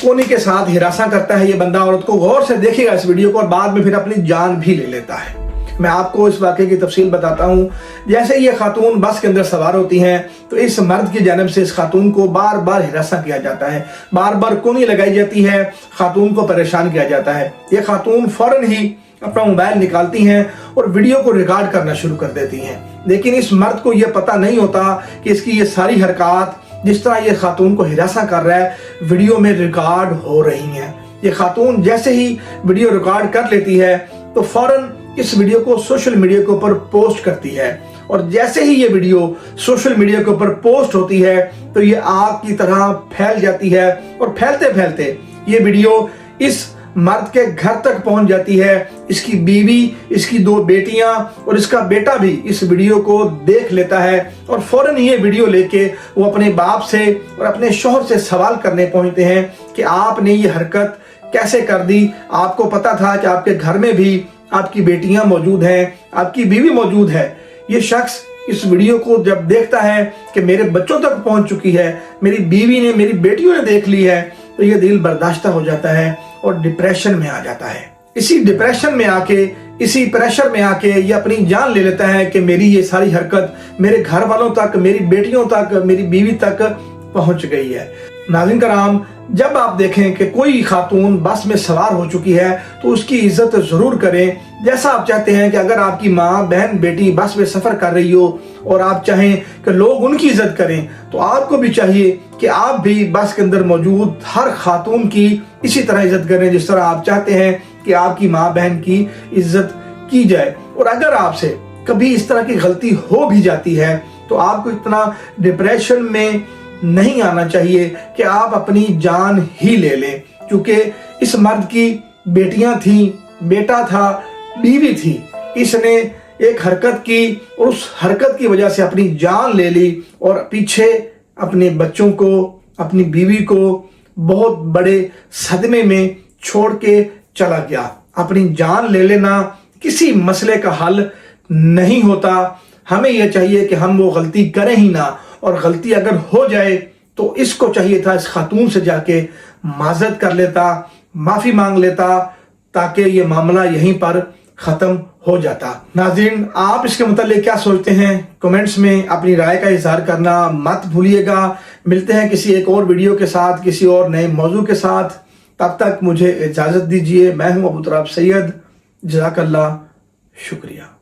कोनी के साथ हिरासा करता है ये बंदा औरत को। गौर से देखिएगा इस वीडियो को और बाद में फिर अपनी जान भी ले लेता है। मैं आपको इस वाक़े की तफसील बताता हूँ। जैसे ये खातून बस के अंदर सवार होती हैं तो इस मर्द की जानिब से इस खातून को बार बार हिरासा किया जाता है, बार बार कोनी लगाई जाती है, खातून को परेशान किया जाता है। ये खातून फौरन ही अपना मोबाइल निकालती हैं और वीडियो को रिकॉर्ड करना शुरू कर देती हैं। लेकिन इस मर्द को यह पता नहीं होता कि इसकी ये सारी हरकत, जिस तरह ये खातून को हिरासा कर रहा है, वीडियो में रिकॉर्ड हो रही हैं। ये खातून जैसे ही वीडियो रिकॉर्ड कर लेती है तो फौरन इस वीडियो को सोशल मीडिया के ऊपर पोस्ट करती है और जैसे ही ये वीडियो सोशल मीडिया के ऊपर पोस्ट होती है तो ये आग की तरह फैल जाती है और फैलते फैलते ये वीडियो इस मर्द के घर तक पहुंच जाती है। इसकी बीवी, इसकी 2 बेटियां और इसका बेटा भी इस वीडियो को देख लेता है और फौरन ये वीडियो लेके वो अपने बाप से और अपने शौहर से सवाल करने पहुंचते हैं कि आपने ये हरकत कैसे कर दी? आपको पता था कि आपके घर में भी आपकी बेटियां मौजूद हैं, आपकी बीवी मौजूद है। ये शख्स इस वीडियो को जब देखता है कि मेरे बच्चों तक पहुंच चुकी है, मेरी बीवी ने, मेरी बेटियों ने देख ली है, तो ये दिल बर्दाश्ता हो जाता है और डिप्रेशन में आ जाता है। इसी डिप्रेशन में आके, इसी प्रेशर में आके ये अपनी जान ले लेता है कि मेरी ये सारी हरकत मेरे घर वालों तक, मेरी बेटियों तक, मेरी बीवी तक पहुंच गई है। नाज़रीन कराम, जब आप देखें कि कोई खातून बस में सवार हो चुकी है तो उसकी इज्जत जरूर करें। जैसा आप चाहते हैं कि अगर आपकी माँ, बहन, बेटी बस में सफर कर रही हो और आप चाहें कि लोग उनकी इज्जत करें, तो आपको भी चाहिए कि आप भी बस के अंदर मौजूद हर खातून की इसी तरह इज्जत करें जिस तरह आप चाहते हैं कि आपकी माँ बहन की इज्जत की जाए। और अगर आपसे कभी इस तरह की गलती हो भी जाती है तो आपको इतना डिप्रेशन में नहीं आना चाहिए कि आप अपनी जान ही ले लें, क्योंकि इस मर्द की बेटियां थी, बेटा था, बीवी थी। इसने एक हरकत की और उस हरकत की वजह से अपनी जान ले ली और पीछे अपने बच्चों को, अपनी बीवी को बहुत बड़े सदमे में छोड़ के चला गया। अपनी जान ले लेना किसी मसले का हल नहीं होता। हमें यह चाहिए कि हम वो गलती करें ही ना, और गलती अगर हो जाए तो इसको चाहिए था इस खातून से जाके माजरत कर लेता, माफी मांग लेता, ताकि ये मामला यहीं पर खत्म हो जाता। नाज़रीन, आप इसके मुताल्लिक क्या सोचते हैं? कमेंट्स में अपनी राय का इजहार करना मत भूलिएगा। मिलते हैं किसी एक और वीडियो के साथ, किसी और नए मौजू के साथ। तब तक मुझे इजाजत दीजिए। मैं हूं अबू तुराब सैयद। जज़ाकल्लाह, शुक्रिया।